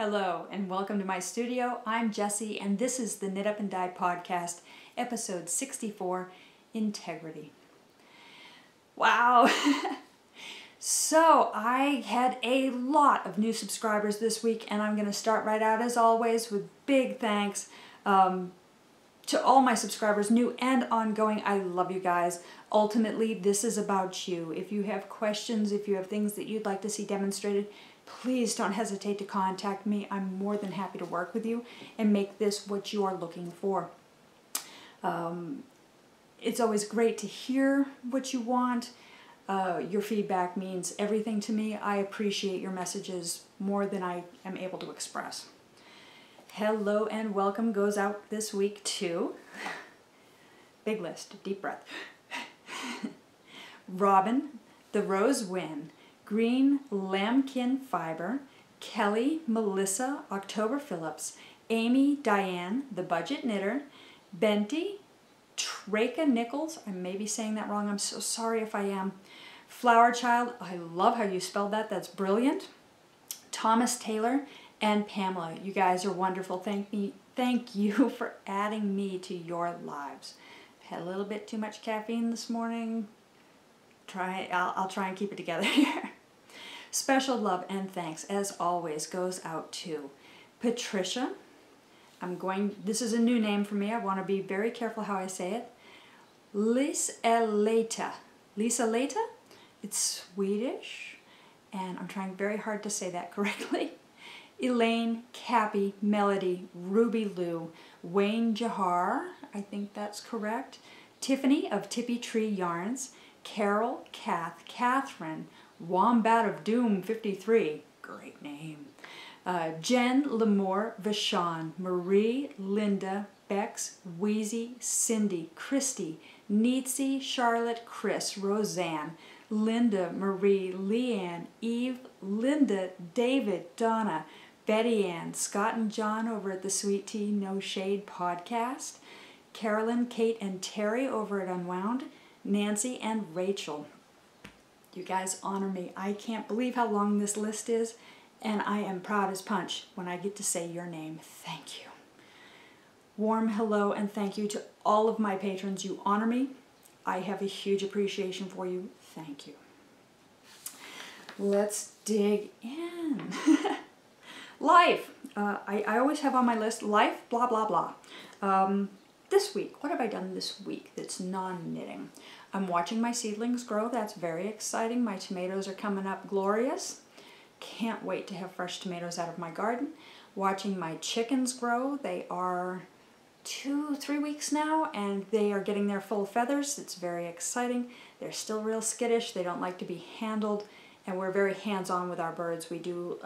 Hello and welcome to my studio. I'm Jessie and this is the Knit Up and Dye podcast, episode 64, Integrity. Wow! So I had a lot of new subscribers this week and I'm going to start right out as always with big thanks to all my subscribers, new and ongoing. I love you guys. Ultimately, this is about you. If you have questions, if you have things that you'd like to see demonstrated, please don't hesitate to contact me. I'm more than happy to work with you and make this what you are looking for. It's always great to hear what you want. Your feedback means everything to me. I appreciate your messages more than I am able to express. Hello and welcome goes out this week to, big list, deep breath, Robin, the Rose Win, Green Lambkin Fiber, Kelly, Melissa, October Phillips, Amy, Diane, the Budget Knitter, Benty, Treka Nichols, I may be saying that wrong, I'm so sorry if I am, Flower Child, I love how you spelled that, that's brilliant, Thomas Taylor, and Pamela. You guys are wonderful. Thank you for adding me to your lives. Had a little bit too much caffeine this morning. I'll try and keep it together here. Special love and thanks, as always, goes out to Patricia. This is a new name for me. I want to be very careful how I say it. Lisa Leta? It's Swedish, and I'm trying very hard to say that correctly. Elaine, Cappy, Melody, Ruby Lou, Wayne Jahar, I think that's correct, Tiffany of Tippy Tree Yarns, Carol, Kath, Catherine, Wombat of Doom 53, great name, Jen, Lemore, Vashon, Marie, Linda, Bex, Wheezy, Cindy, Christy, Neetsy, Charlotte, Chris, Roseanne, Linda, Marie, Leanne, Eve, Linda, David, Donna, Betty Ann, Scott and John over at the Sweet Tea No Shade podcast, Carolyn, Kate, and Terry over at Unwound, Nancy, and Rachel. You guys honor me. I can't believe how long this list is, and I am proud as punch when I get to say your name. Thank you. Warm hello and thank you to all of my patrons. You honor me. I have a huge appreciation for you. Thank you. Let's dig in. Life. I always have on my list, life, blah, blah, blah. This week, what have I done this week that's non-knitting? I'm watching my seedlings grow. That's very exciting. My tomatoes are coming up glorious. Can't wait to have fresh tomatoes out of my garden. Watching my chickens grow. They are 2-3 weeks now and they are getting their full feathers. It's very exciting. They're still real skittish. They don't like to be handled. And we're very hands-on with our birds. We do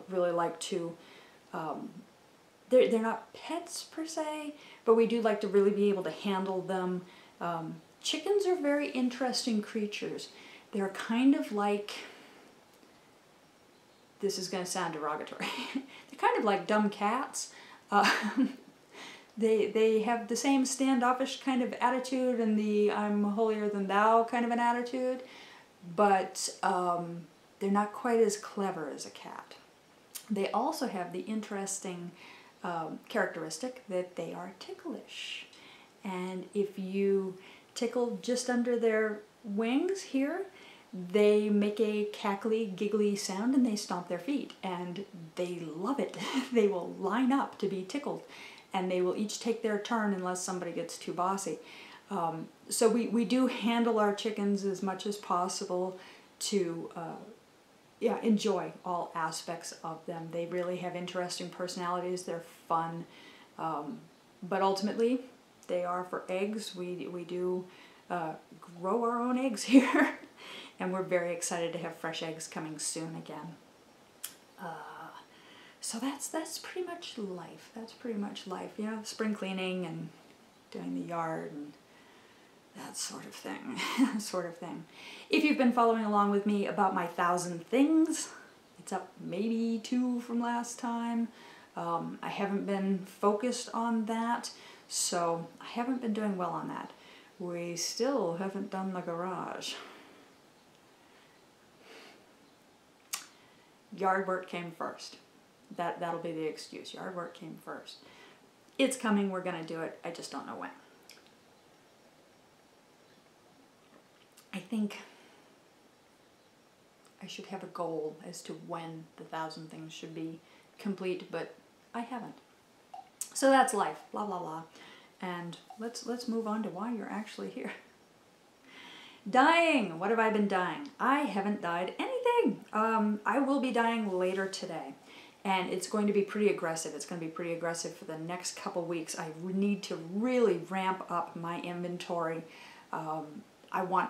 really like to, they're not pets per se, but we do like to really be able to handle them. Chickens are very interesting creatures. They're kind of like, this is going to sound derogatory, they're kind of like dumb cats. They have the same standoffish kind of attitude and the I'm holier than thou kind of an attitude, but they're not quite as clever as a cat. They also have the interesting characteristic that they are ticklish. And if you tickle just under their wings here, they make a cackly, giggly sound and they stomp their feet. And they love it. They will line up to be tickled. And they will each take their turn unless somebody gets too bossy. So we do handle our chickens as much as possible to enjoy all aspects of them. They really have interesting personalities. They're fun. But ultimately, they are for eggs. We do grow our own eggs here. And we're very excited to have fresh eggs coming soon again. So that's pretty much life. That's pretty much life. You know, spring cleaning and doing the yard and that sort of thing. If you've been following along with me about my 1,000 things, it's up maybe 2 from last time. I haven't been focused on that, so I haven't been doing well on that. We still haven't done the garage. Yard work came first. That'll be the excuse. Yard work came first. It's coming. We're going to do it. I just don't know when. I think I should have a goal as to when the 1,000 things should be complete, but I haven't. So that's life. Blah, blah, blah. And let's move on to why you're actually here. Dyeing. What have I been dyeing? I haven't dyed anything. I will be dyeing later today, and it's going to be pretty aggressive. It's going to be pretty aggressive for the next couple weeks. I need to really ramp up my inventory. I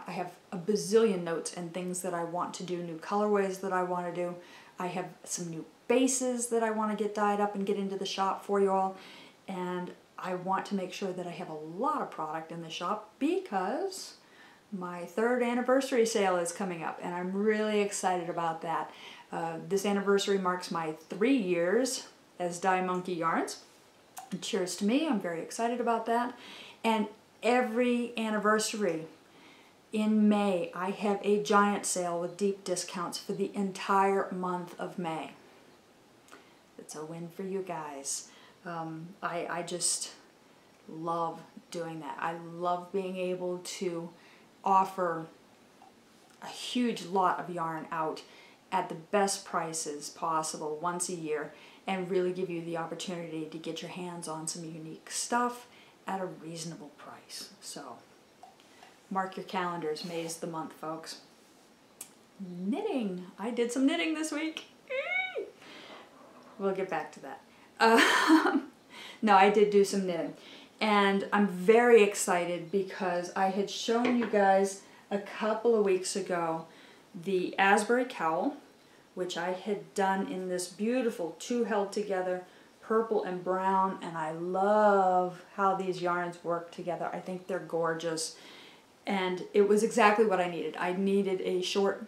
have a bazillion notes and things that I want to do, new colorways that I want to do. I have some new bases that I want to get dyed up and get into the shop for you all, and I want to make sure that I have a lot of product in the shop because my 3rd anniversary sale is coming up, and I'm really excited about that. This anniversary marks my 3 years as Dye Monkey Yarns. And cheers to me, I'm very excited about that. And every anniversary in May, I have a giant sale with deep discounts for the entire month of May. It's a win for you guys. I just love doing that. I love being able to offer a huge lot of yarn out at the best prices possible once a year and really give you the opportunity to get your hands on some unique stuff at a reasonable price. So mark your calendars. May's the month, folks. Knitting. I did some knitting this week. We'll get back to that. No, I did do some knitting. And I'm very excited because I had shown you guys a couple of weeks ago the Azbury Cowl, which I had done in this beautiful 2 held together purple and brown, and I love how these yarns work together. I think they're gorgeous, and it was exactly what I needed. I needed a short,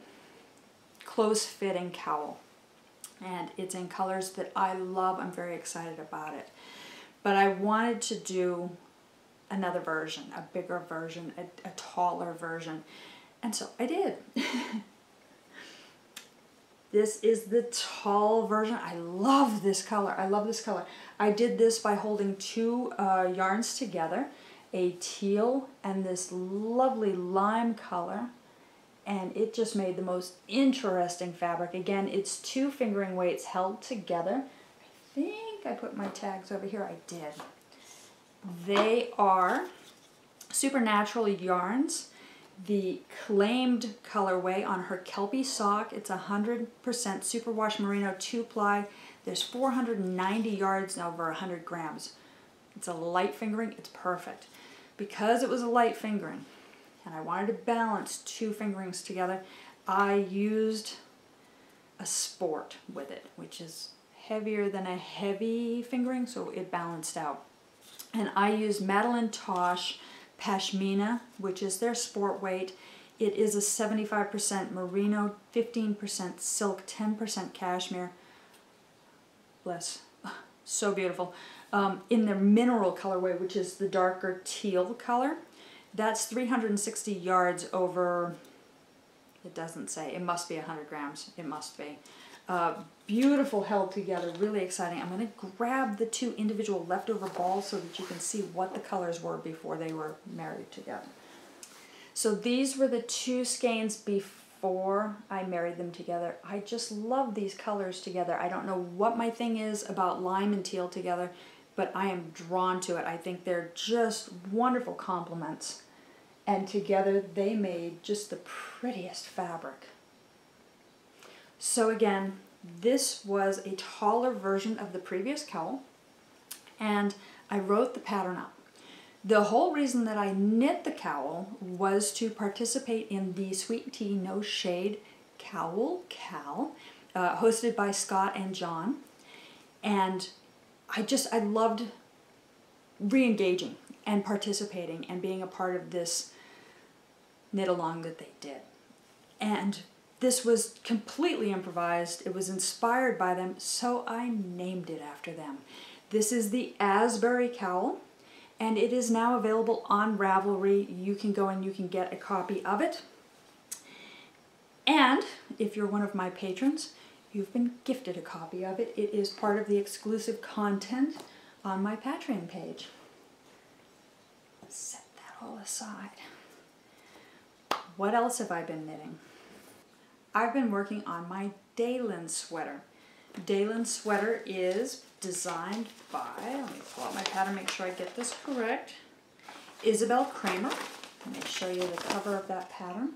close-fitting cowl, and it's in colors that I love. I'm very excited about it. But I wanted to do another version, a bigger version, a taller version. And so I did. This is the tall version. I love this color. I love this color. I did this by holding 2 yarns together, a teal and this lovely lime color. And it just made the most interesting fabric. Again, it's 2 fingering weights held together. I think I put my tags over here. I did. They are Supernatural Yarns. The claimed colorway on her Kelpie sock. It's 100% superwash merino 2-ply. There's 490 yards and over 100 grams. It's a light fingering. It's perfect. Because it was a light fingering and I wanted to balance 2 fingerings together, I used a sport with it, which is heavier than a heavy fingering, so it balanced out. And I used Madeline Tosh Pashmina, which is their sport weight. It is a 75% merino, 15% silk, 10% cashmere. Bless. So beautiful. In their mineral colorway, which is the darker teal color. That's 360 yards over, it doesn't say, it must be 100 grams. It must be. Beautiful held together, really exciting. I'm going to grab the 2 individual leftover balls so that you can see what the colors were before they were married together. So these were the 2 skeins before I married them together. I just love these colors together. I don't know what my thing is about lime and teal together, but I am drawn to it. I think they're just wonderful complements. And together they made just the prettiest fabric. So again, this was a taller version of the previous cowl, and I wrote the pattern up. The whole reason that I knit the cowl was to participate in the Sweet Tea No Shade CowlKAL, hosted by Scott and John. And I loved re-engaging and participating and being a part of this knit along that they did. And this was completely improvised. It was inspired by them, so I named it after them. This is the Azbury Cowl, and it is now available on Ravelry. You can go and you can get a copy of it. And if you're one of my patrons, you've been gifted a copy of it. It is part of the exclusive content on my Patreon page. Set that all aside. What else have I been knitting? I've been working on my Daelyn sweater. Daelyn sweater is designed by, let me pull out my pattern, make sure I get this correct, Isabell Kraemer. Let me show you the cover of that pattern.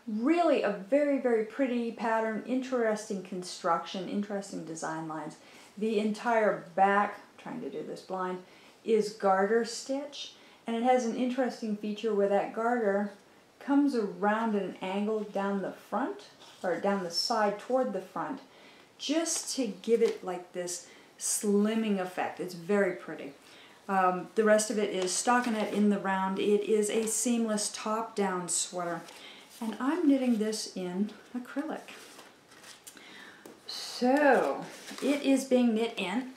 Really a very, very pretty pattern, interesting construction, interesting design lines. The entire back, I'm trying to do this blind, is garter stitch, and it has an interesting feature where that garter comes around at an angle down the front, or down the side toward the front, just to give it like this slimming effect. It's very pretty. The rest of it is stockinette in the round. It is a seamless top-down sweater, and I'm knitting this in acrylic. So, it is being knit in,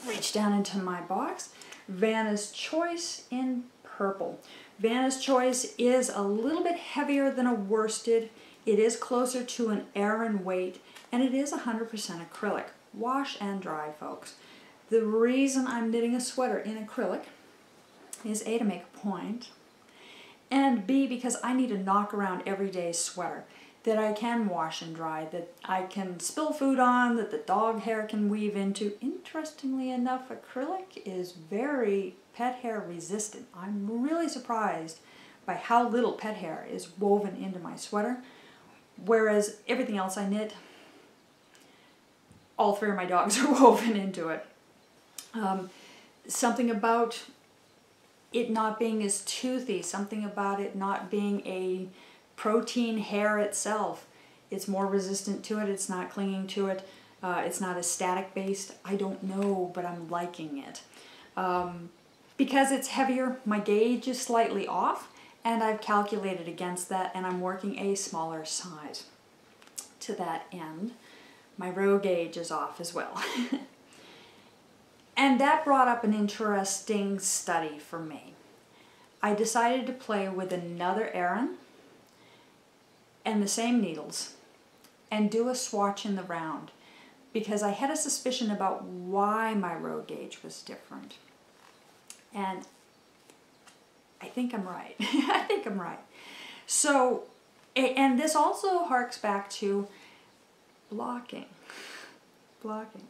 reach down into my box, Vanna's Choice in purple. Vanna's Choice is a little bit heavier than a worsted. It is closer to an Aran weight, and it is 100% acrylic. Wash and dry, folks. The reason I'm knitting a sweater in acrylic is A, to make a point, and B, because I need a knock-around everyday sweater that I can wash and dry, that I can spill food on, that the dog hair can weave into. Interestingly enough, acrylic is very pet hair resistant. I'm really surprised by how little pet hair is woven into my sweater, whereas everything else I knit, all 3 of my dogs are woven into it. Something about it not being as toothy, something about it not being a protein hair itself. It's more resistant to it, it's not clinging to it, it's not as static based. I don't know, but I'm liking it. Because it's heavier, my gauge is slightly off, and I've calculated against that, and I'm working a smaller size. To that end, my row gauge is off as well. And that brought up an interesting study for me. I decided to play with another Aran and the same needles and do a swatch in the round, because I had a suspicion about why my row gauge was different. And I think I'm right. I think I'm right. So, and this also harks back to blocking. Blocking.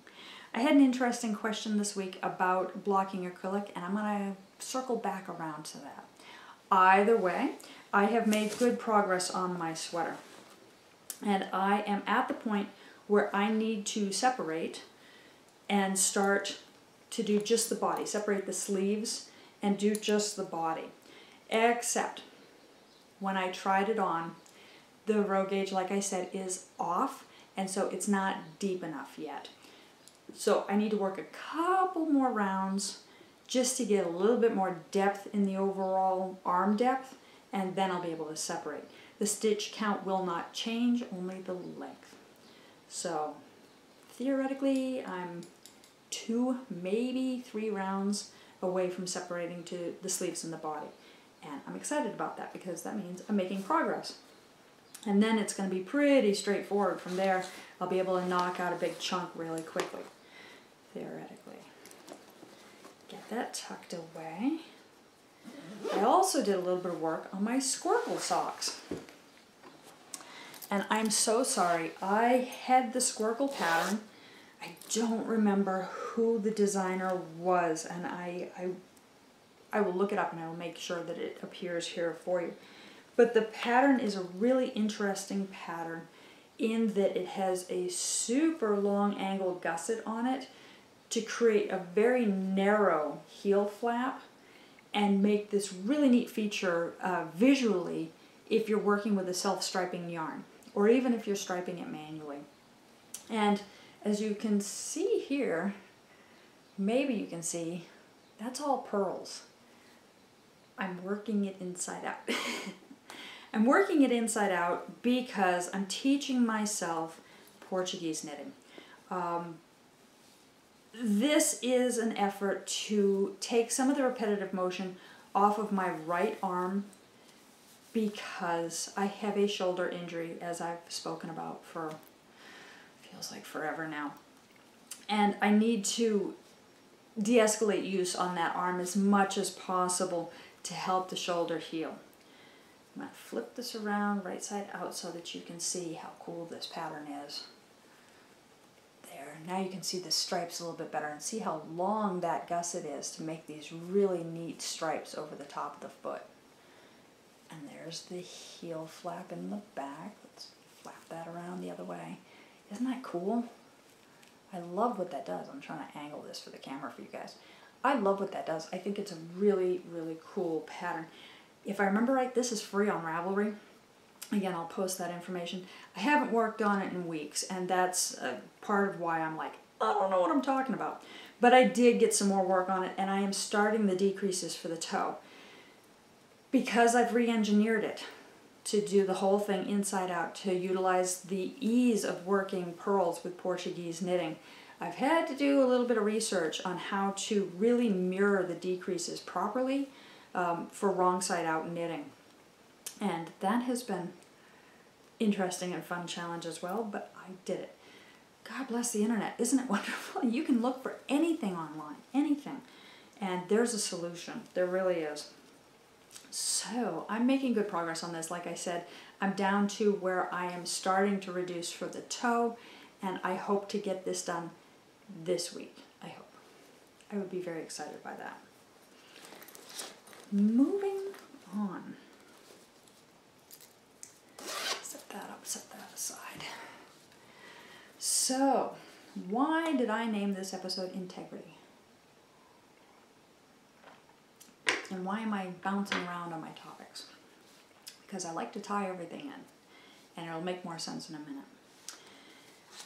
I had an interesting question this week about blocking acrylic, and I'm going to circle back around to that. Either way, I have made good progress on my sweater. And I am at the point where I need to separate and start to do just the body. Separate the sleeves and do just the body. Except when I tried it on, the row gauge, like I said, is off, and so it's not deep enough yet. So I need to work a couple more rounds just to get a little bit more depth in the overall arm depth, and then I'll be able to separate. The stitch count will not change, only the length. So theoretically, I'm 2, maybe 3 rounds away from separating to the sleeves and the body. And I'm excited about that because that means I'm making progress. And then it's going to be pretty straightforward from there. I'll be able to knock out a big chunk really quickly, theoretically. Get that tucked away. I also did a little bit of work on my Squircle socks. And I'm so sorry, I had the Squircle pattern. I don't remember who the designer was, and I will look it up and I will make sure that it appears here for you. But the pattern is a really interesting pattern in that it has a super long angle gusset on it to create a very narrow heel flap and make this really neat feature visually if you're working with a self-striping yarn, or even if you're striping it manually. And as you can see here, maybe you can see, that's all pearls. I'm working it inside out. I'm working it inside out because I'm teaching myself Portuguese knitting. This is an effort to take some of the repetitive motion off of my right arm because I have a shoulder injury, as I've spoken about for Feels like forever now. And I need to de-escalate use on that arm as much as possible to help the shoulder heal. I'm going to flip this around right side out so that you can see how cool this pattern is. There, now you can see the stripes a little bit better and see how long that gusset is to make these really neat stripes over the top of the foot. And there's the heel flap in the back. Let's flap that around the other way. Isn't that cool? I love what that does. I'm trying to angle this for the camera for you guys. I love what that does. I think it's a really, really cool pattern. If I remember right, this is free on Ravelry. Again, I'll post that information. I haven't worked on it in weeks, and that's part of why I'm like, I don't know what I'm talking about. But I did get some more work on it, and I am starting the decreases for the toe. Because I've re-engineered it to do the whole thing inside out, to utilize the ease of working pearls with Portuguese knitting. I've had to do a little bit of research on how to really mirror the decreases properly for wrong side out knitting. And that has been interesting and fun challenge as well, but I did it. God bless the internet. Isn't it wonderful? You can look for anything online, anything. And there's a solution. There really is. So I'm making good progress on this. Like I said, I'm down to where I am starting to reduce for the toe, and I hope to get this done this week. I hope. I would be very excited by that. Moving on. Set that up, set that aside. So, why did I name this episode Integrity? And why am I bouncing around on my topics? Because I like to tie everything in, and it'll make more sense in a minute.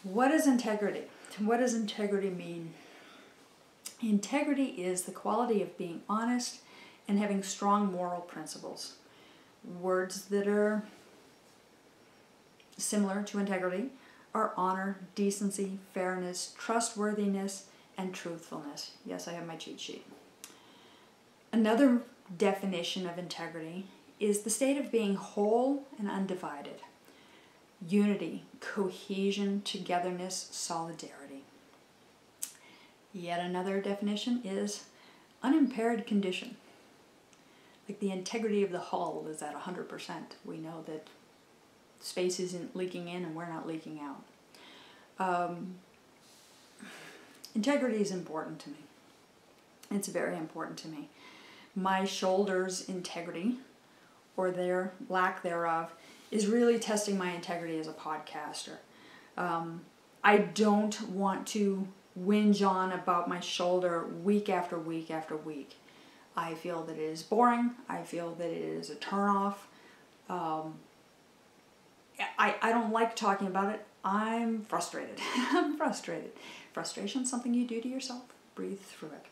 What is integrity? What does integrity mean? Integrity is the quality of being honest and having strong moral principles. Words that are similar to integrity are honor, decency, fairness, trustworthiness, and truthfulness. Yes, I have my cheat sheet. Another definition of integrity is the state of being whole and undivided. Unity, cohesion, togetherness, solidarity. Yet another definition is unimpaired condition. Like the integrity of the hull is at 100%. We know that space isn't leaking in and we're not leaking out. Integrity is important to me. It's very important to me. My shoulders' integrity, or their lack thereof, is really testing my integrity as a podcaster. I don't want to whinge on about my shoulder week after week after week. I feel that it is boring. I feel that it is a turnoff. I don't like talking about it. I'm frustrated. I'm frustrated. Frustration is something you do to yourself. Breathe through it.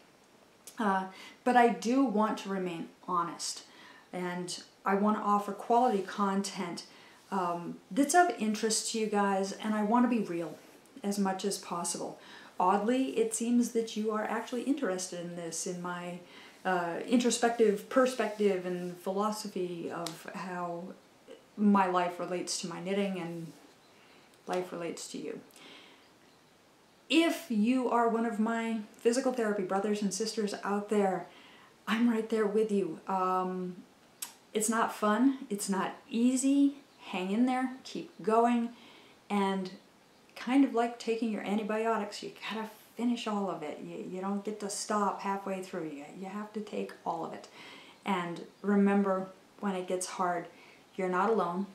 But I do want to remain honest, and I want to offer quality content that's of interest to you guys, and I want to be real as much as possible. Oddly, it seems that you are actually interested in this, in my introspective perspective and philosophy of how my life relates to my knitting and life relates to you. If you are one of my physical therapy brothers and sisters out there, I'm right there with you. It's not fun. It's not easy. Hang in there. Keep going. And kind of like taking your antibiotics, you gotta finish all of it. You don't get to stop halfway through. You have to take all of it. And remember, when it gets hard, you're not alone.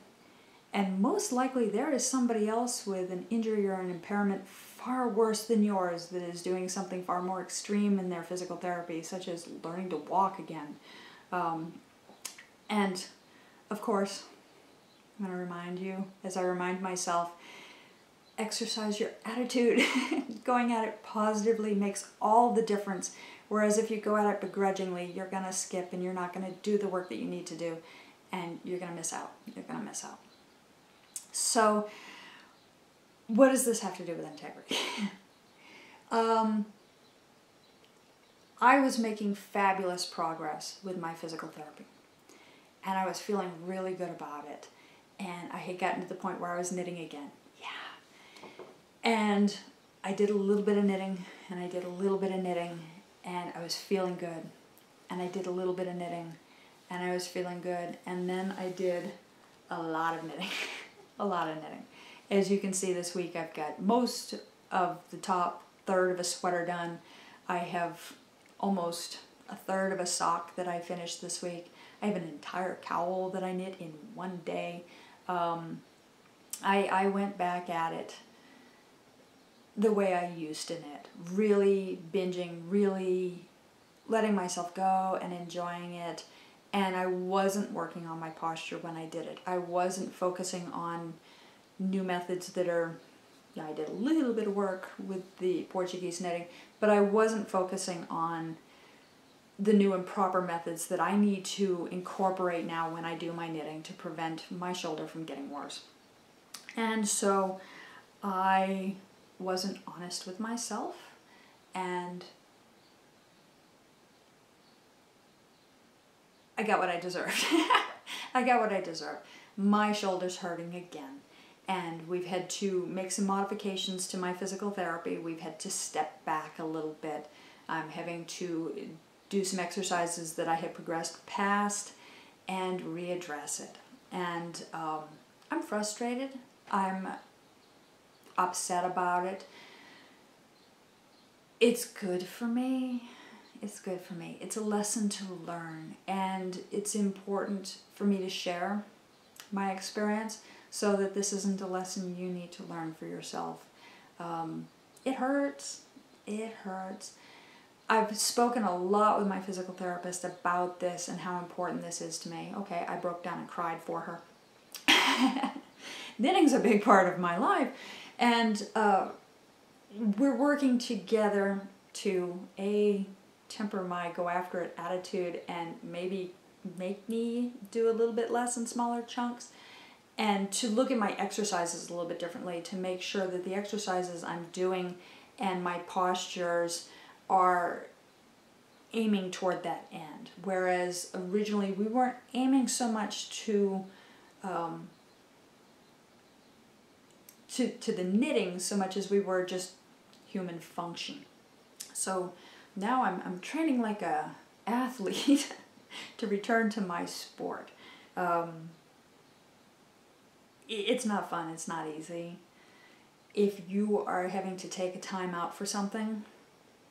And most likely there is somebody else with an injury or an impairment far worse than yours that is doing something far more extreme in their physical therapy, such as learning to walk again. And of course, I'm going to remind you, as I remind myself, exercise your attitude. Going at it positively makes all the difference. Whereas if you go at it begrudgingly, you're going to skip and you're not going to do the work that you need to do, and you're going to miss out. You're going to miss out. So, what does this have to do with integrity? I was making fabulous progress with my physical therapy, and I was feeling really good about it, and I had gotten to the point where I was knitting again. Yeah. And I did a little bit of knitting, and I did a little bit of knitting, and I was feeling good. And I did a little bit of knitting, and I was feeling good. And then I did a lot of knitting, a lot of knitting. As you can see this week, I've got most of the top third of a sweater done. I have almost a third of a sock that I finished this week. I have an entire cowl that I knit in one day. I went back at it the way I used to knit, really binging, really letting myself go and enjoying it. And I wasn't working on my posture when I did it. I wasn't focusing on new methods that are, yeah, I did a little bit of work with the Portuguese knitting, but I wasn't focusing on the new and proper methods that I need to incorporate now when I do my knitting to prevent my shoulder from getting worse. And so I wasn't honest with myself, and I got what I deserved. I got what I deserved. My shoulder's hurting again. And we've had to make some modifications to my physical therapy. We've had to step back a little bit. I'm having to do some exercises that I had progressed past and readdress it. And I'm frustrated. I'm upset about it. It's good for me. It's good for me. It's a lesson to learn, and it's important for me to share my experience so that this isn't a lesson you need to learn for yourself. It hurts. It hurts. I've spoken a lot with my physical therapist about this and how important this is to me. Okay, I broke down and cried for her. Knitting's a big part of my life, and we're working together to temper my go-after-it attitude and maybe make me do a little bit less in smaller chunks, and to look at my exercises a little bit differently, to make sure that the exercises I'm doing and my postures are aiming toward that end. Whereas originally we weren't aiming so much to the knitting so much as we were just human function. So now I'm training like a athlete to return to my sport. It's not fun. It's not easy. If you are having to take a time out for something,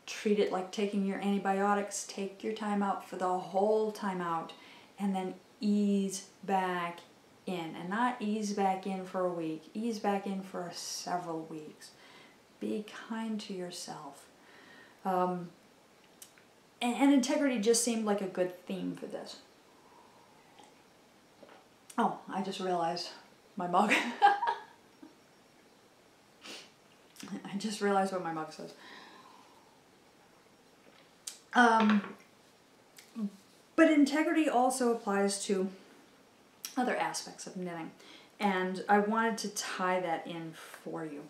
treat it like taking your antibiotics. Take your time out for the whole time out, and then ease back in. And not ease back in for a week. Ease back in for several weeks. Be kind to yourself. And integrity just seemed like a good theme for this. Oh, I just realized my mug. I just realized what my mug says. But integrity also applies to other aspects of knitting. And I wanted to tie that in for you.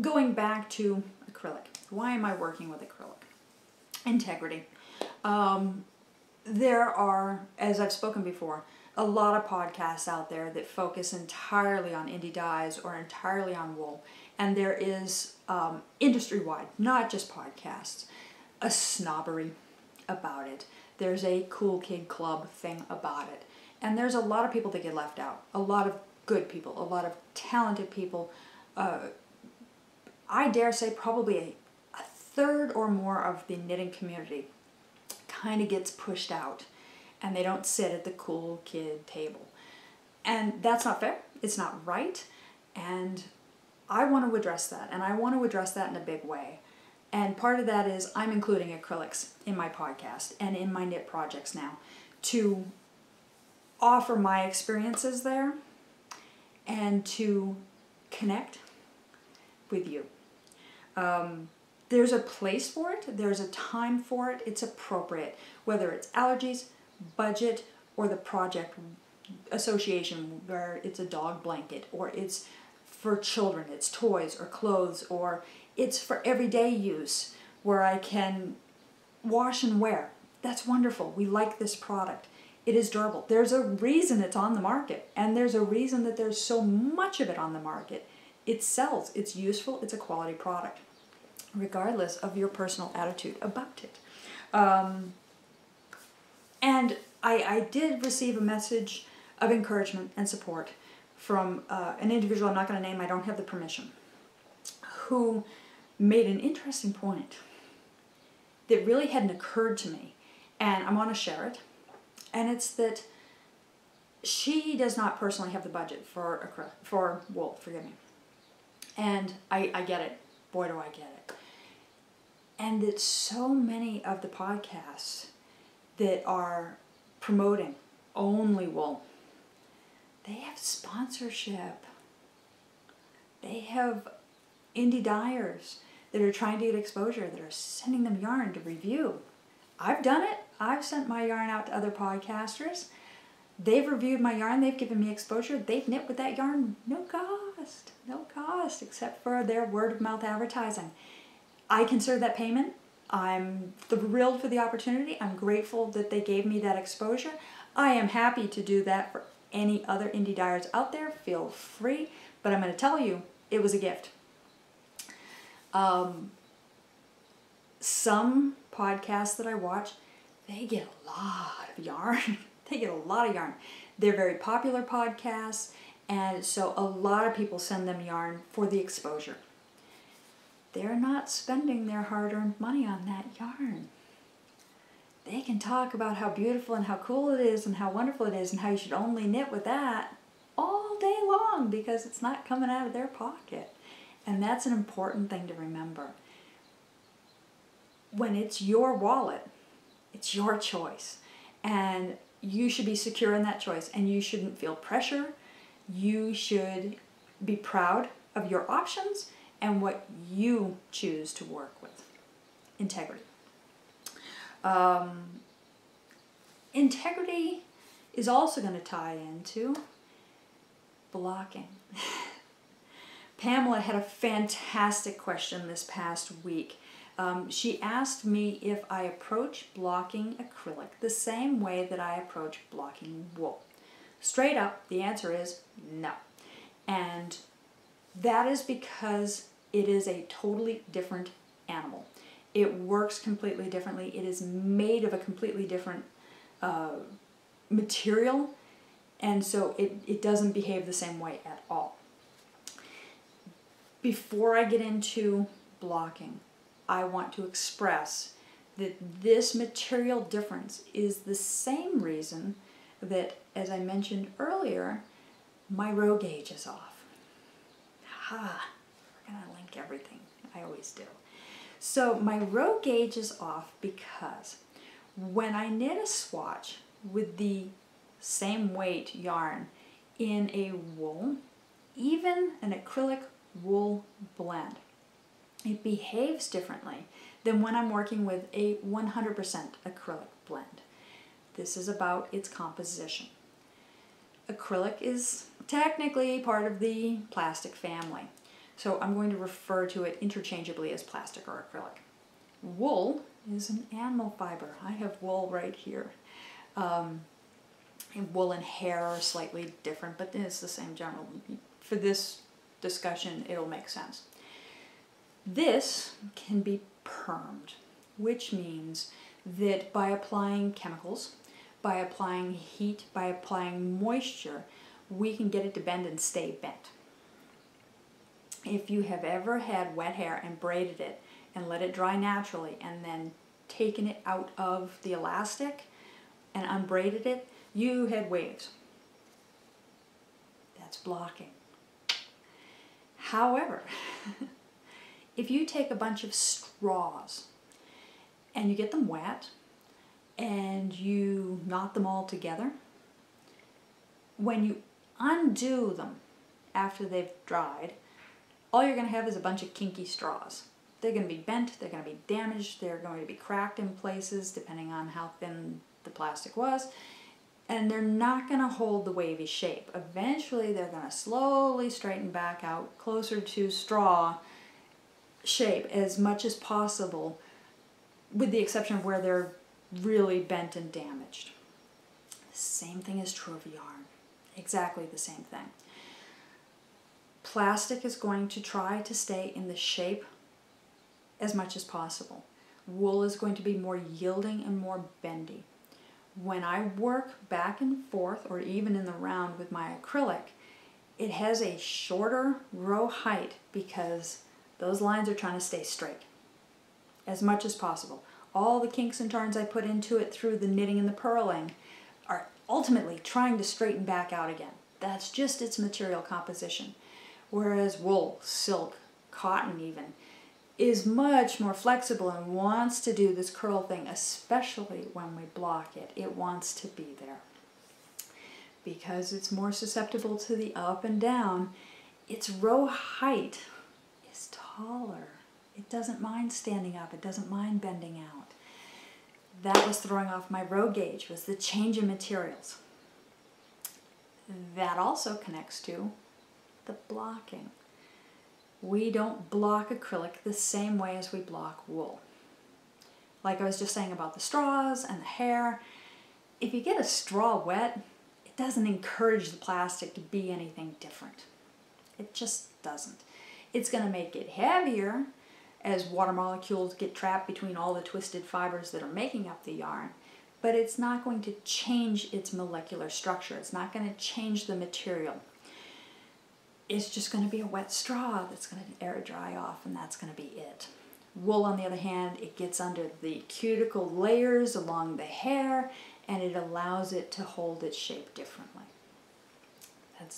Going back to acrylic. Why am I working with acrylic? Integrity. There are, as I've spoken before, a lot of podcasts out there that focus entirely on indie dyes or entirely on wool. And there is, industry-wide, not just podcasts, a snobbery about it. There's a cool kid club thing about it. And there's a lot of people that get left out. A lot of good people, a lot of talented people. I dare say probably a third or more of the knitting community kind of gets pushed out, and they don't sit at the cool kid table. And that's not fair. It's not right. And I want to address that, and I want to address that in a big way. And part of that is I'm including acrylics in my podcast and in my knit projects now to offer my experiences there and to connect with you. There's a place for it. There's a time for it. It's appropriate. Whether it's allergies, budget, or the project association where it's a dog blanket, or it's for children, it's toys or clothes, or it's for everyday use where I can wash and wear. That's wonderful. We like this product. It is durable. There's a reason it's on the market, and there's a reason that there's so much of it on the market. it sells, it's useful, it's a quality product, regardless of your personal attitude about it. And I did receive a message of encouragement and support from an individual I'm not going to name, I don't have the permission, who made an interesting point that really hadn't occurred to me, and I want to share it. And it's that she does not personally have the budget for wool, forgive me. And I get it. Boy, do I get it. And that so many of the podcasts that are promoting only wool, they have sponsorship. They have indie dyers that are trying to get exposure, that are sending them yarn to review. I've done it. I've sent my yarn out to other podcasters. They've reviewed my yarn. They've given me exposure. They've knit with that yarn. No cost, except for their word-of-mouth advertising. I consider that payment. I'm thrilled for the opportunity. I'm grateful that they gave me that exposure. I am happy to do that for any other indie dyers out there. Feel free. But I'm going to tell you, it was a gift. Some podcasts that I watch, they get a lot of yarn. They get a lot of yarn. They're very popular podcasts, and so a lot of people send them yarn for the exposure. They're not spending their hard-earned money on that yarn. They can talk about how beautiful and how cool it is and how wonderful it is and how you should only knit with that all day long because it's not coming out of their pocket. And that's an important thing to remember. When it's your wallet, it's your choice. And you should be secure in that choice. And you shouldn't feel pressure. You should be proud of your options and what you choose to work with. Integrity. Integrity is also going to tie into blocking. Pamela had a fantastic question this past week. She asked me if I approach blocking acrylic the same way that I approach blocking wool. Straight up, the answer is no. And that is because it is a totally different animal. It works completely differently. It is made of a completely different material, and so it doesn't behave the same way at all. Before I get into blocking, I want to express that this material difference is the same reason that, as I mentioned earlier, my row gauge is off. Ha! We're going to link everything. I always do. So my row gauge is off because when I knit a swatch with the same weight yarn in a wool, even an acrylic wool blend, it behaves differently than when I'm working with a 100% acrylic blend. This is about its composition. Acrylic is technically part of the plastic family, so I'm going to refer to it interchangeably as plastic or acrylic. Wool is an animal fiber. I have wool right here. And wool and hair are slightly different, but it's the same general. For this discussion, it'll make sense. This can be permed, which means that by applying chemicals, by applying heat, by applying moisture, we can get it to bend and stay bent. If you have ever had wet hair and braided it and let it dry naturally and then taken it out of the elastic and unbraided it, you had waves. That's blocking. However, if you take a bunch of straws and you get them wet and you knot them all together, when you undo them after they've dried, all you're going to have is a bunch of kinky straws. They're going to be bent, they're going to be damaged, they're going to be cracked in places depending on how thin the plastic was, and they're not going to hold the wavy shape. Eventually they're going to slowly straighten back out closer to straw shape as much as possible, with the exception of where they're really bent and damaged. The same thing is true of yarn. Exactly the same thing. Plastic is going to try to stay in the shape as much as possible. Wool is going to be more yielding and more bendy. When I work back and forth, or even in the round with my acrylic, it has a shorter row height because those lines are trying to stay straight as much as possible. All the kinks and turns I put into it through the knitting and the purling are ultimately trying to straighten back out again. That's just its material composition. Whereas wool, silk, cotton even, is much more flexible and wants to do this curl thing, especially when we block it. It wants to be there. Because it's more susceptible to the up and down, its row height is taller. It doesn't mind standing up. It doesn't mind bending out. That was throwing off my row gauge, was the change in materials. That also connects to the blocking. We don't block acrylic the same way as we block wool. Like I was just saying about the straws and the hair, if you get a straw wet, it doesn't encourage the plastic to be anything different. It just doesn't. It's going to make it heavier as water molecules get trapped between all the twisted fibers that are making up the yarn, but it's not going to change its molecular structure. It's not going to change the material. It's just going to be a wet straw that's going to air dry off, and that's going to be it. Wool, on the other hand, it gets under the cuticle layers along the hair, and it allows it to hold its shape differently.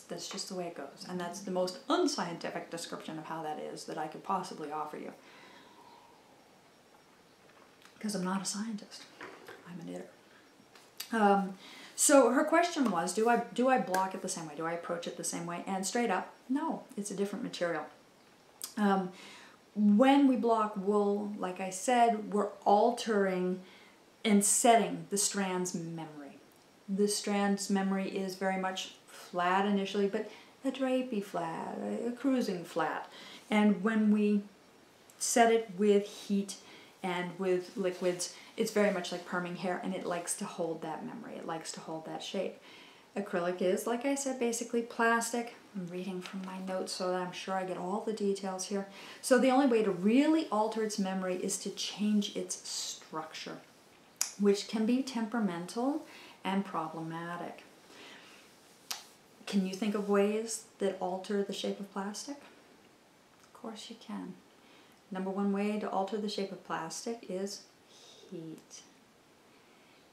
That's just the way it goes, and that's the most unscientific description of how that is that I could possibly offer you. Because I'm not a scientist. I'm a knitter. So her question was, do I block it the same way? Do I approach it the same way? And straight up, no, it's a different material. When we block wool, like I said, we're altering and setting the strand's memory. The strand's memory is very much flat initially, but a drapey flat, a cruising flat. And when we set it with heat and with liquids, it's very much like perming hair, and it likes to hold that memory. It likes to hold that shape. Acrylic is, like I said, basically plastic. I'm reading from my notes so that I'm sure I get all the details here. So the only way to really alter its memory is to change its structure, which can be temperamental and problematic. Can you think of ways that alter the shape of plastic? Of course you can. Number one way to alter the shape of plastic is heat.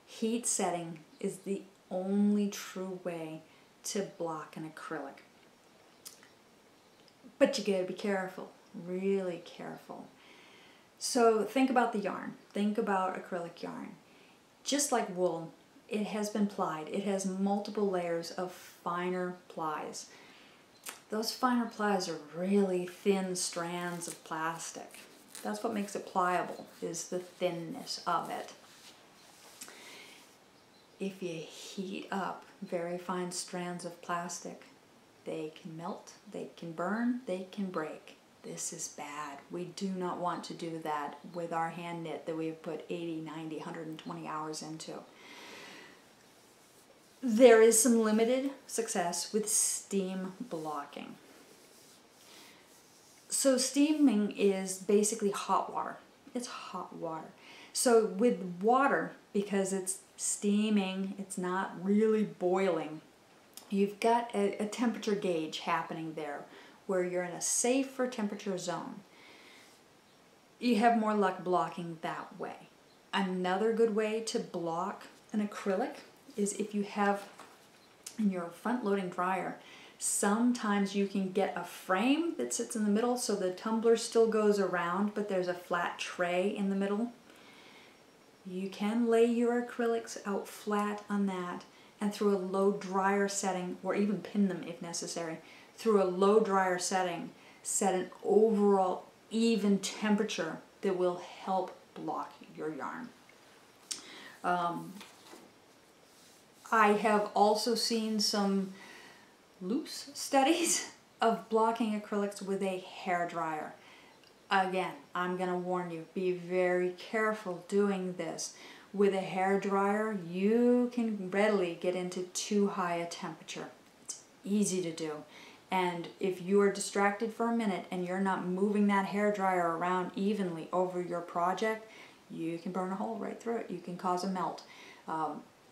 Heat setting is the only true way to block an acrylic. But you gotta be careful, really careful. So think about the yarn. Think about acrylic yarn. Just like wool, it has been plied. It has multiple layers of finer plies. Those finer plies are really thin strands of plastic. That's what makes it pliable, is the thinness of it. If you heat up very fine strands of plastic, they can melt, they can burn, they can break. This is bad. We do not want to do that with our hand knit that we have put 80, 90, 120 hours into. There is some limited success with steam blocking. So steaming is basically hot water. It's hot water. So with water, because it's steaming, it's not really boiling, you've got a temperature gauge happening there where you're in a safer temperature zone. You have more luck blocking that way. Another good way to block an acrylic is if you have in your front-loading dryer, sometimes you can get a frame that sits in the middle so the tumbler still goes around, but there's a flat tray in the middle. You can lay your acrylics out flat on that, and through a low dryer setting, or even pin them if necessary, through a low dryer setting, set an overall even temperature that will help block your yarn. I have also seen some loose studies of blocking acrylics with a hairdryer. Again, I'm going to warn you, be very careful doing this. With a hairdryer, you can readily get into too high a temperature. It's easy to do. And if you are distracted for a minute and you're not moving that hairdryer around evenly over your project, you can burn a hole right through it. You can cause a melt.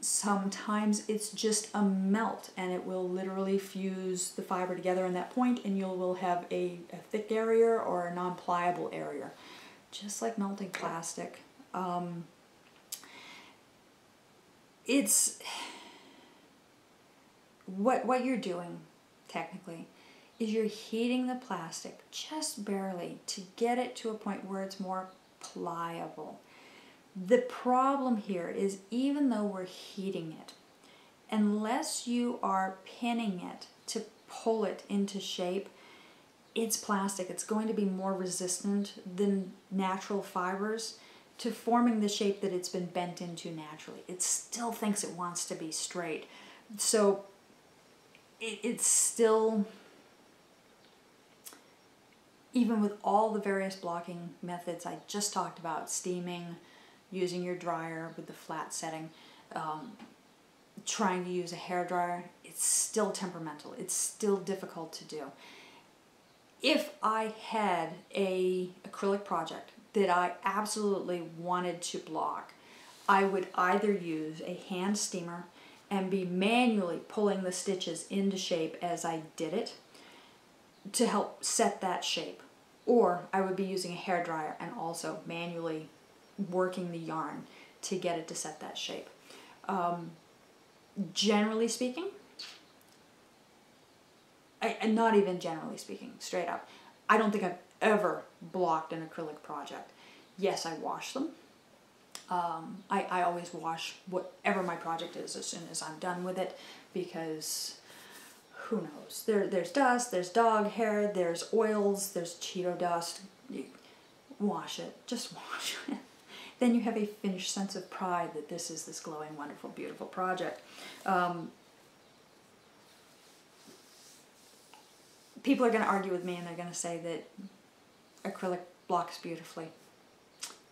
Sometimes it's just a melt and it will literally fuse the fiber together in that point, and you will have a thick area or a non-pliable area. Just like melting plastic. It's what you're doing technically is you're heating the plastic just barely to get it to a point where it's more pliable. The problem here is, even though we're heating it, unless you are pinning it to pull it into shape, it's plastic. It's going to be more resistant than natural fibers to forming the shape that it's been bent into naturally. It still thinks it wants to be straight. So it's still, even with all the various blocking methods I just talked about, steaming, using your dryer with the flat setting, trying to use a hairdryer, it's still temperamental. It's still difficult to do. If I had a acrylic project that I absolutely wanted to block, I would either use a hand steamer and be manually pulling the stitches into shape as I did it to help set that shape, or I would be using a hairdryer and also manually working the yarn to get it to set that shape. Generally speaking, and not even generally speaking, straight up, I don't think I've ever blocked an acrylic project. Yes, I wash them. I always wash whatever my project is as soon as I'm done with it, because who knows? There's dust, there's dog hair, there's oils, there's Cheeto dust. Wash it. Just wash it. Then you have a finished sense of pride that this is this glowing, wonderful, beautiful project. People are going to argue with me and they're going to say that acrylic blocks beautifully.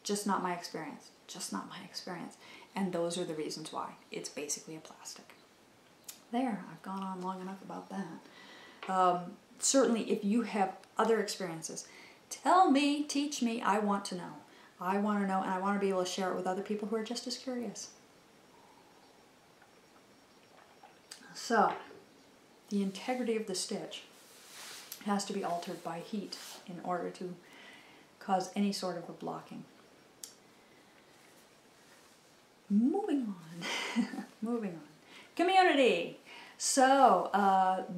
Just not my experience. Just not my experience. And those are the reasons why. It's basically a plastic. There, I've gone on long enough about that. Certainly, if you have other experiences, tell me, teach me, I want to know. I want to know, and I want to be able to share it with other people who are just as curious. So, the integrity of the stitch has to be altered by heat in order to cause any sort of a blocking. Moving on. Moving on. Community. So,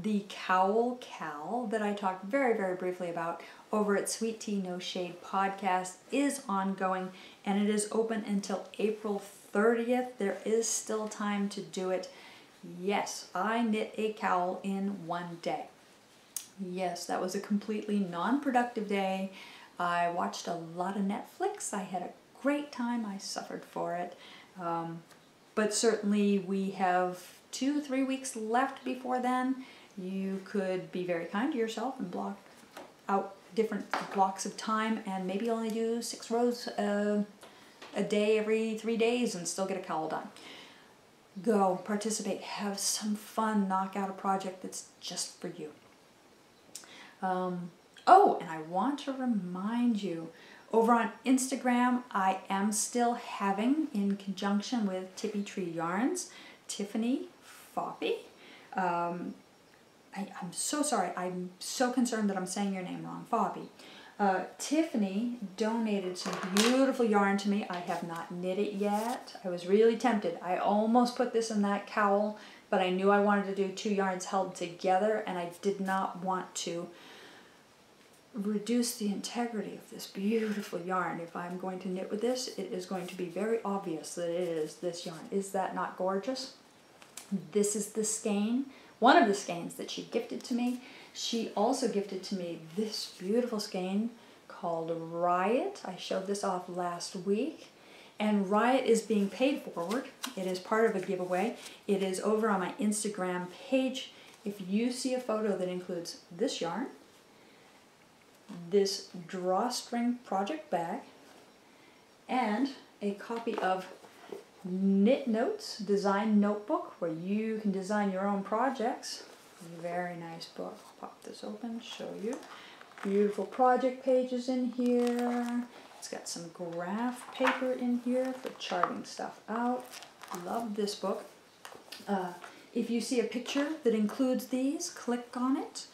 the CowlKAL that I talked very, very briefly about over at Sweet Tea No Shade Podcast is ongoing, and it is open until April 30th. There is still time to do it. Yes, I knit a cowl in one day. Yes, that was a completely non-productive day. I watched a lot of Netflix. I had a great time. I suffered for it. But certainly we have 2-3 weeks left before then. You could be very kind to yourself and block out different blocks of time and maybe only do 6 rows a day every 3 days and still get a cowl done. Go, participate, have some fun, knock out a project that's just for you. Oh, and I want to remind you, over on Instagram, I am still having, in conjunction with Tippy Tree Yarns, Tiffany, Foppy. I'm so sorry. I'm so concerned that I'm saying your name wrong. Foppy. Tiffany donated some beautiful yarn to me. I have not knit it yet. I was really tempted. I almost put this in that cowl, but I knew I wanted to do 2 yarns held together, and I did not want to reduce the integrity of this beautiful yarn. If I'm going to knit with this, it is going to be very obvious that it is this yarn. Is that not gorgeous? This is the skein, one of the skeins that she gifted to me. She also gifted to me this beautiful skein called Riot. I showed this off last week. And Riot is being paid forward. It is part of a giveaway. It is over on my Instagram page. If you see a photo that includes this yarn, this drawstring project bag, and a copy of Knit Notes design notebook where you can design your own projects, Very nice book. Pop this open, show you. Beautiful project pages in here. It's got some graph paper in here for charting stuff out. Love this book. If you see a picture that includes these, click on it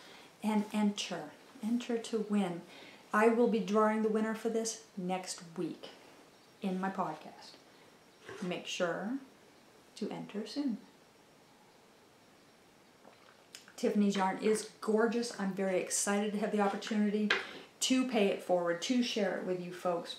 and enter. Enter to win. I will be drawing the winner for this next week in my podcast. Make sure to enter soon. Tiffany's yarn is gorgeous. I'm very excited to have the opportunity to pay it forward, to share it with you folks.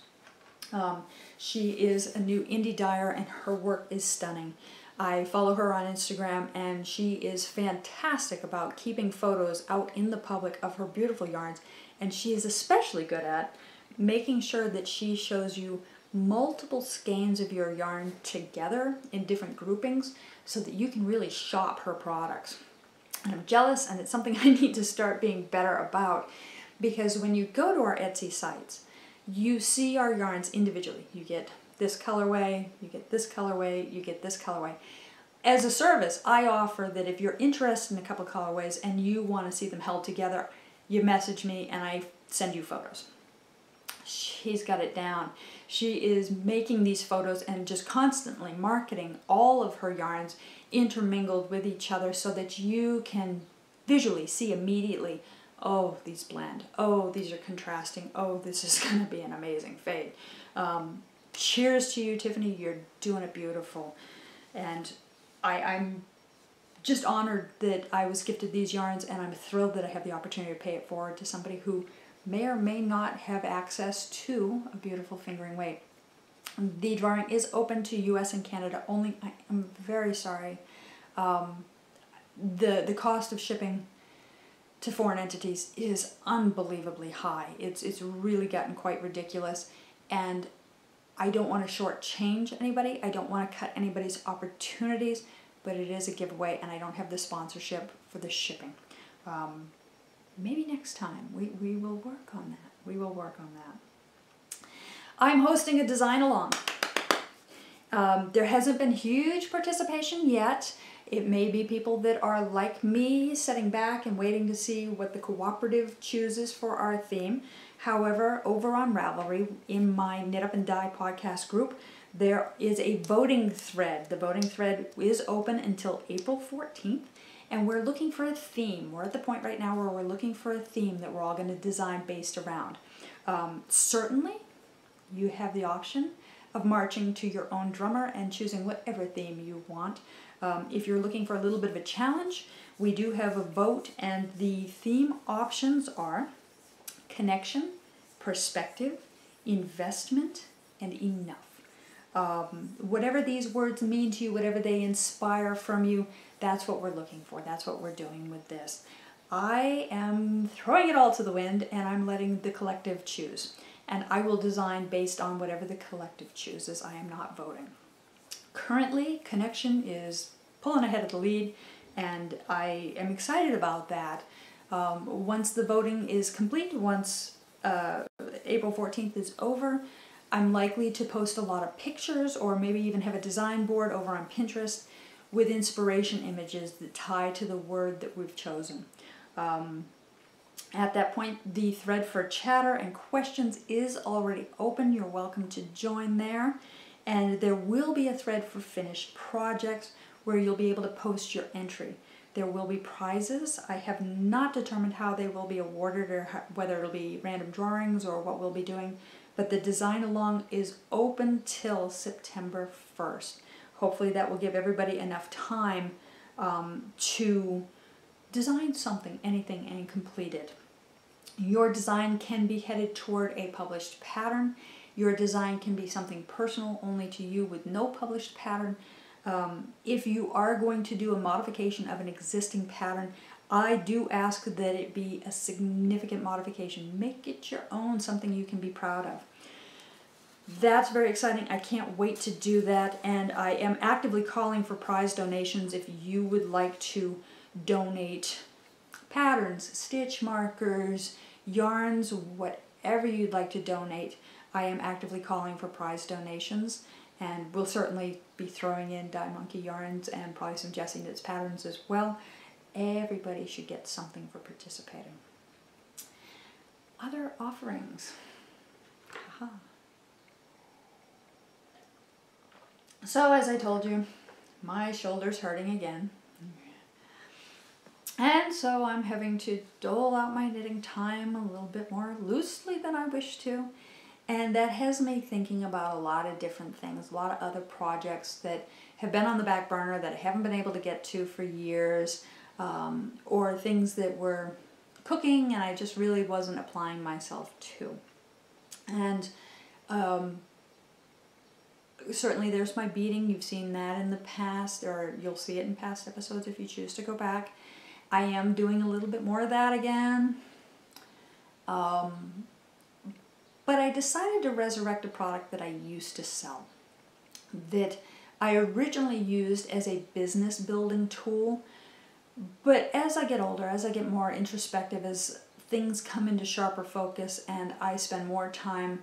She is a new indie dyer and her work is stunning. I follow her on Instagram and she is fantastic about keeping photos out in the public of her beautiful yarns, and she is especially good at making sure that she shows you multiple skeins of your yarn together in different groupings so that you can really shop her products. And I'm jealous, and it's something I need to start being better about, because when you go to our Etsy sites, you see our yarns individually. You get this colorway, you get this colorway, you get this colorway. As a service, I offer that if you're interested in a couple colorways and you want to see them held together, you message me and I send you photos. She's got it down. She is making these photos and just constantly marketing all of her yarns intermingled with each other so that you can visually see immediately, oh, these blend. Oh, these are contrasting. Oh, this is going to be an amazing fade. Cheers to you, Tiffany. You're doing it beautiful. And I'm just honored that I was gifted these yarns, and I'm thrilled that I have the opportunity to pay it forward to somebody who may or may not have access to a beautiful fingering weight. The drawing is open to US and Canada only. I am very sorry. The cost of shipping to foreign entities is unbelievably high. It's really gotten quite ridiculous, and I don't want to shortchange anybody. I don't want to cut anybody's opportunities, but it is a giveaway, and I don't have the sponsorship for the shipping. Maybe next time we will work on that. We will work on that. I'm hosting a design along. There hasn't been huge participation yet. It may be people that are like me, sitting back and waiting to see what the cooperative chooses for our theme. However, over on Ravelry, in my Knit Up and Dye podcast group, there is a voting thread. The voting thread is open until April 14th, and we're looking for a theme. We're at the point right now where we're looking for a theme that we're all going to design based around. Certainly, you have the option of marching to your own drummer and choosing whatever theme you want. If you're looking for a little bit of a challenge, we do have a vote, and the theme options are connection, perspective, investment, and enough. Whatever these words mean to you, whatever they inspire from you, that's what we're looking for. That's what we're doing with this. I am throwing it all to the wind, and I'm letting the collective choose. And I will design based on whatever the collective chooses. I am not voting. Currently, Connection is pulling ahead of the lead, and I am excited about that. Once the voting is complete, once April 14th is over, I'm likely to post a lot of pictures, or maybe even have a design board over on Pinterest with inspiration images that tie to the word that we've chosen. At that point, the thread for chatter and questions is already open. You're welcome to join there. And there will be a thread for finished projects where you'll be able to post your entry. There will be prizes. I have not determined how they will be awarded, or whether it'll be random drawings or what we'll be doing, but the design along is open till September 1st. Hopefully that will give everybody enough time to design something, anything, and complete it. Your design can be headed toward a published pattern. Your design can be something personal only to you with no published pattern. If you are going to do a modification of an existing pattern, I do ask that it be a significant modification. Make it your own, something you can be proud of. That's very exciting. I can't wait to do that, and I am actively calling for prize donations if you would like to donate patterns, stitch markers, yarns, whatever you'd like to donate. I am actively calling for prize donations, and we'll certainly be throwing in Dye Monkey yarns and probably some jesseknits patterns as well. Everybody should get something for participating. Other offerings. Aha. So as I told you, my shoulder's hurting again. And so I'm having to dole out my knitting time a little bit more loosely than I wish to. And that has me thinking about a lot of different things, a lot of other projects that have been on the back burner that I haven't been able to get to for years, or things that were cooking and I just really wasn't applying myself to. And certainly there's my beading. You've seen that in the past, or you'll see it in past episodes if you choose to go back. I am doing a little bit more of that again. But I decided to resurrect a product that I used to sell, that I originally used as a business building tool. But as I get older, as I get more introspective, as things come into sharper focus and I spend more time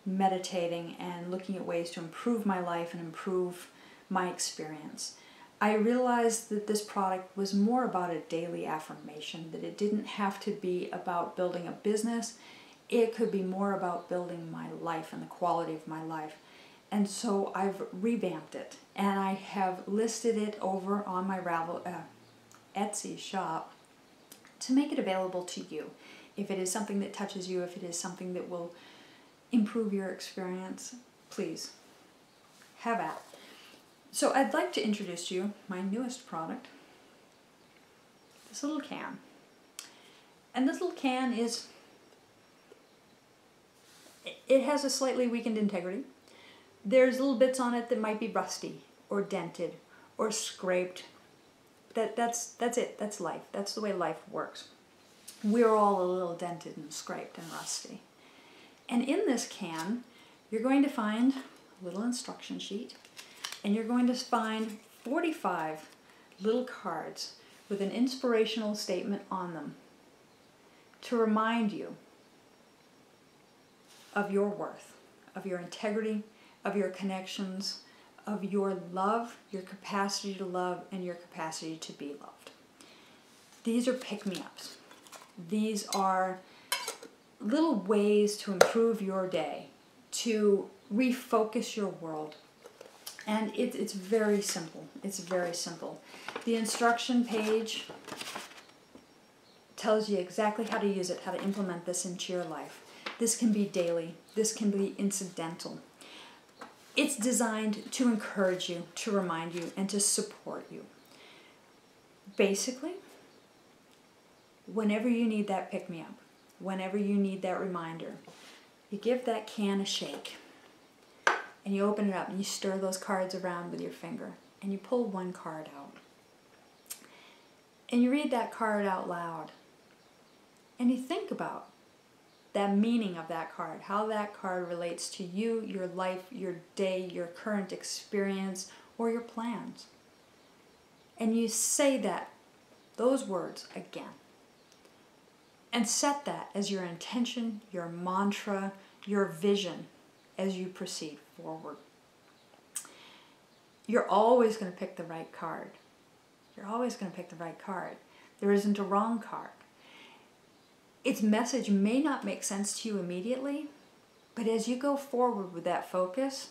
meditating and looking at ways to improve my life and improve my experience, I realized that this product was more about a daily affirmation, that it didn't have to be about building a business. It could be more about building my life and the quality of my life. And so I've revamped it, and I have listed it over on my Etsy shop to make it available to you. If it is something that touches you, if it is something that will improve your experience, please have at it. So I'd like to introduce to you my newest product, this little can. And this little can it has a slightly weakened integrity. There's little bits on it that might be rusty or dented or scraped. That's it. That's life. That's the way life works. We're all a little dented and scraped and rusty. And in this can, you're going to find a little instruction sheet, and you're going to find 45 little cards with an inspirational statement on them to remind you of your worth, of your integrity, of your connections, of your love, your capacity to love, and your capacity to be loved. These are pick-me-ups. These are little ways to improve your day, to refocus your world. And it's very simple. It's very simple. The instruction page tells you exactly how to use it, how to implement this into your life. This can be daily. This can be incidental. It's designed to encourage you, to remind you, and to support you. Basically, whenever you need that pick-me-up, whenever you need that reminder, you give that can a shake. And you open it up and you stir those cards around with your finger. And you pull one card out. And you read that card out loud. And you think about that meaning of that card, how that card relates to you, your life, your day, your current experience, or your plans. And you say those words again. And set that as your intention, your mantra, your vision as you proceed forward. You're always going to pick the right card. You're always going to pick the right card. There isn't a wrong card. Its message may not make sense to you immediately, but as you go forward with that focus,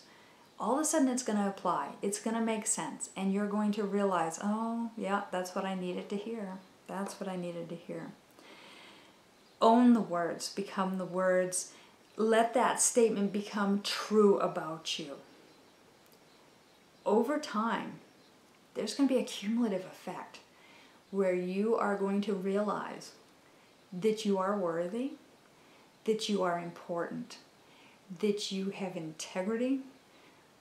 all of a sudden it's going to apply. It's going to make sense, and you're going to realize, oh, yeah, that's what I needed to hear. That's what I needed to hear. Own the words, become the words. Let that statement become true about you. Over time, there's going to be a cumulative effect where you are going to realize that you are worthy, that you are important, that you have integrity,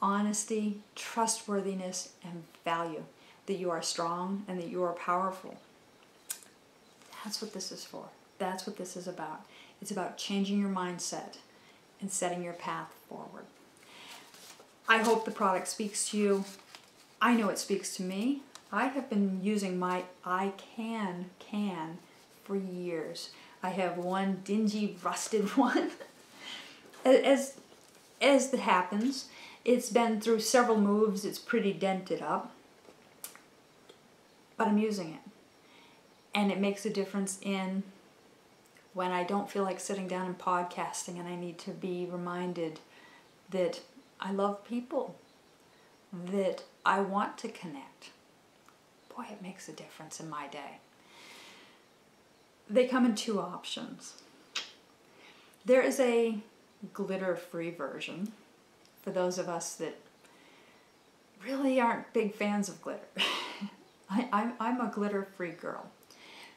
honesty, trustworthiness, and value, that you are strong and that you are powerful. That's what this is for. That's what this is about. It's about changing your mindset and setting your path forward. I hope the product speaks to you. I know it speaks to me. I have been using my I Can for years. I have one dingy, rusted one. As it happens, it's been through several moves. It's pretty dented up. But I'm using it. And it makes a difference in when I don't feel like sitting down and podcasting and I need to be reminded that I love people, that I want to connect. Boy, it makes a difference in my day. They come in two options. There is a glitter-free version for those of us that really aren't big fans of glitter. I'm a glitter-free girl.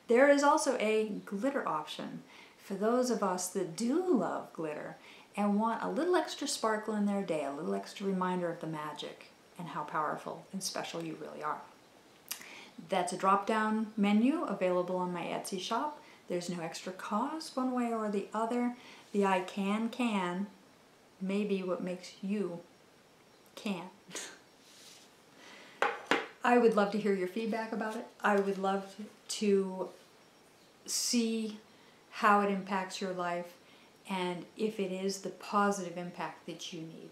There is also a glitter option for those of us that do love glitter and want a little extra sparkle in their day, a little extra reminder of the magic and how powerful and special you really are. That's a drop-down menu available on my Etsy shop. There's no extra cost one way or the other. The I can may be what makes you can. I would love to hear your feedback about it. I would love to see how it impacts your life and if it is the positive impact that you need.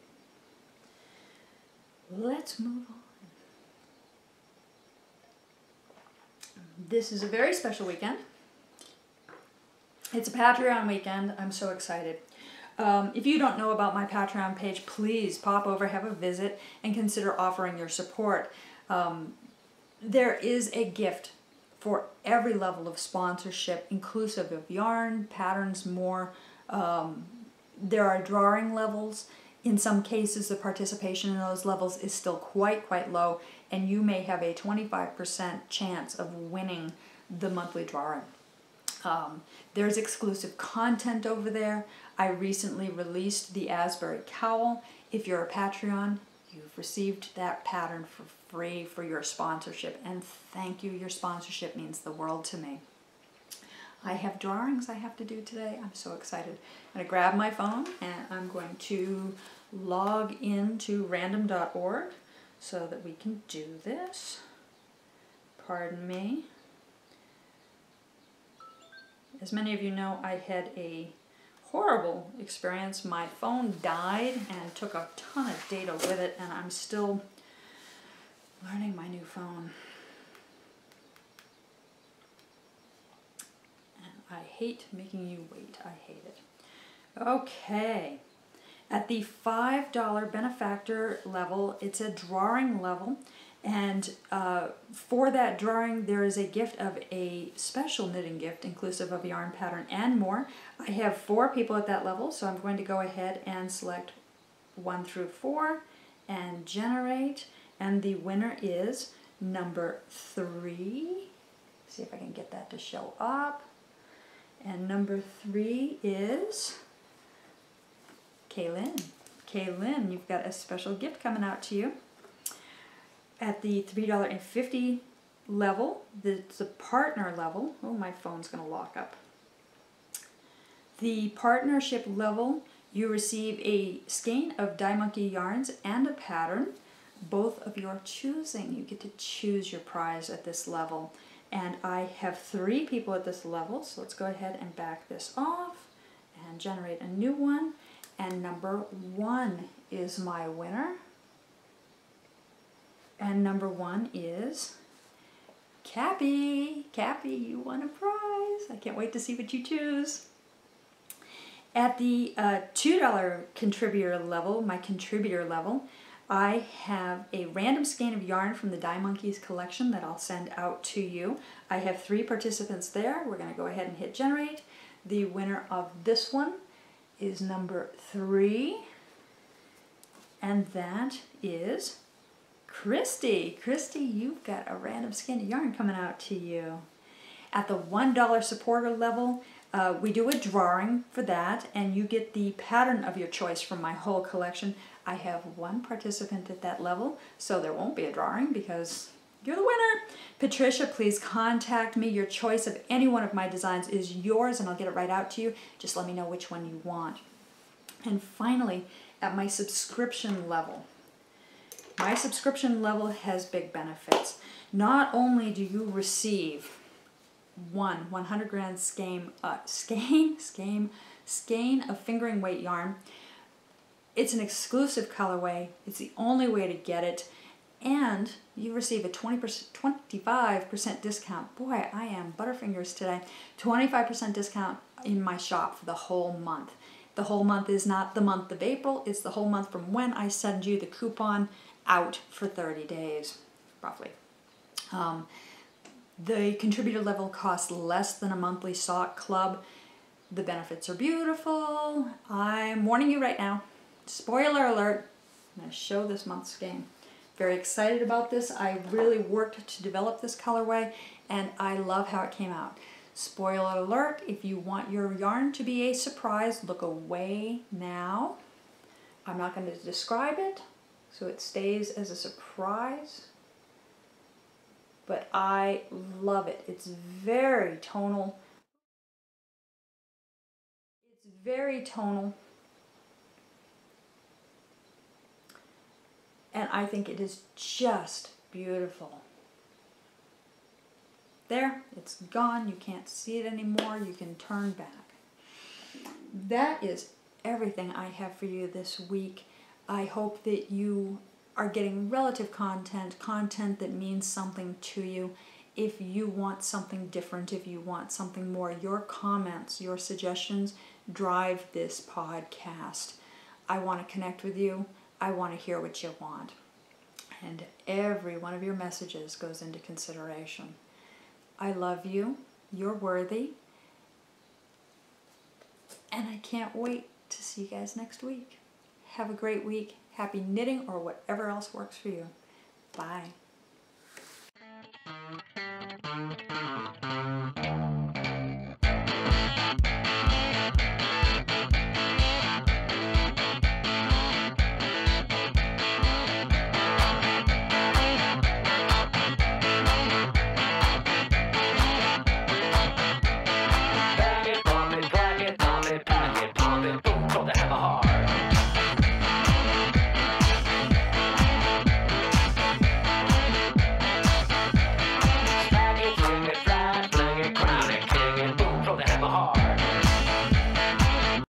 Let's move on. This is a very special weekend. It's a Patreon weekend. I'm so excited. If you don't know about my Patreon page, please pop over, have a visit, and consider offering your support. There is a gift for every level of sponsorship, inclusive of yarn, patterns, more. There are drawing levels. In some cases, the participation in those levels is still quite low, and you may have a 25% chance of winning the monthly drawing. There's exclusive content over there. I recently released the Azbury Cowl. If you're a Patreon, you've received that pattern for free for your sponsorship, and thank you. Your sponsorship means the world to me. I have drawings I have to do today. I'm so excited. I'm going to grab my phone and I'm going to log into random.org so that we can do this. Pardon me. As many of you know, I had a horrible experience. My phone died and took a ton of data with it, and I'm still learning my new phone. And I hate making you wait. I hate it. Okay. At the $5 benefactor level, it's a drawing level. And for that drawing, there is a gift of a special knitting gift, inclusive of yarn, pattern, and more. I have 4 people at that level, so I'm going to go ahead and select 1 through 4 and generate. And the winner is number 3. See if I can get that to show up. And number 3 is Daelyn. Daelyn, you've got a special gift coming out to you. At the $3.50 level, the partner level, oh, my phone's going to lock up. The partnership level, you receive a skein of Die Monkey yarns and a pattern, both of your choosing. You get to choose your prize at this level. And I have 3 people at this level, so let's go ahead and back this off and generate a new one. And number 1 is my winner. And number 1 is Cappy. Cappy, you won a prize. I can't wait to see what you choose. At the $2 contributor level, my contributor level, I have a random skein of yarn from the Die Monkeys collection that I'll send out to you. I have 3 participants there. We're going to go ahead and hit generate. The winner of this one is number 3. And that is Christy. Christy, you've got a random skein of yarn coming out to you. At the $1 supporter level, we do a drawing for that, and you get the pattern of your choice from my whole collection. I have 1 participant at that level, so there won't be a drawing because you're the winner. Patricia, please contact me. Your choice of any one of my designs is yours, and I'll get it right out to you. Just let me know which one you want. And finally, at my subscription level, my subscription level has big benefits. Not only do you receive 100 gram skein of fingering weight yarn, it's an exclusive colorway. It's the only way to get it. And you receive a 25% discount. Boy, I am Butterfingers today. 25% discount in my shop for the whole month. The whole month is not the month of April, it's the whole month from when I send you the coupon out for 30 days, roughly. The contributor level costs less than a monthly sock club. The benefits are beautiful. I'm warning you right now. Spoiler alert. I'm going to show this month's game. Very excited about this. I really worked to develop this colorway and I love how it came out. Spoiler alert, if you want your yarn to be a surprise, look away now. I'm not going to describe it, so it stays as a surprise. But I love it. It's very tonal. It's very tonal. And I think it is just beautiful. There, it's gone. You can't see it anymore. You can turn back. That is everything I have for you this week. I hope that you are getting relative content that means something to you. If you want something different, if you want something more, your comments, your suggestions drive this podcast. I want to connect with you. I want to hear what you want. And every one of your messages goes into consideration. I love you. You're worthy. And I can't wait to see you guys next week. Have a great week. Happy knitting or whatever else works for you. Bye.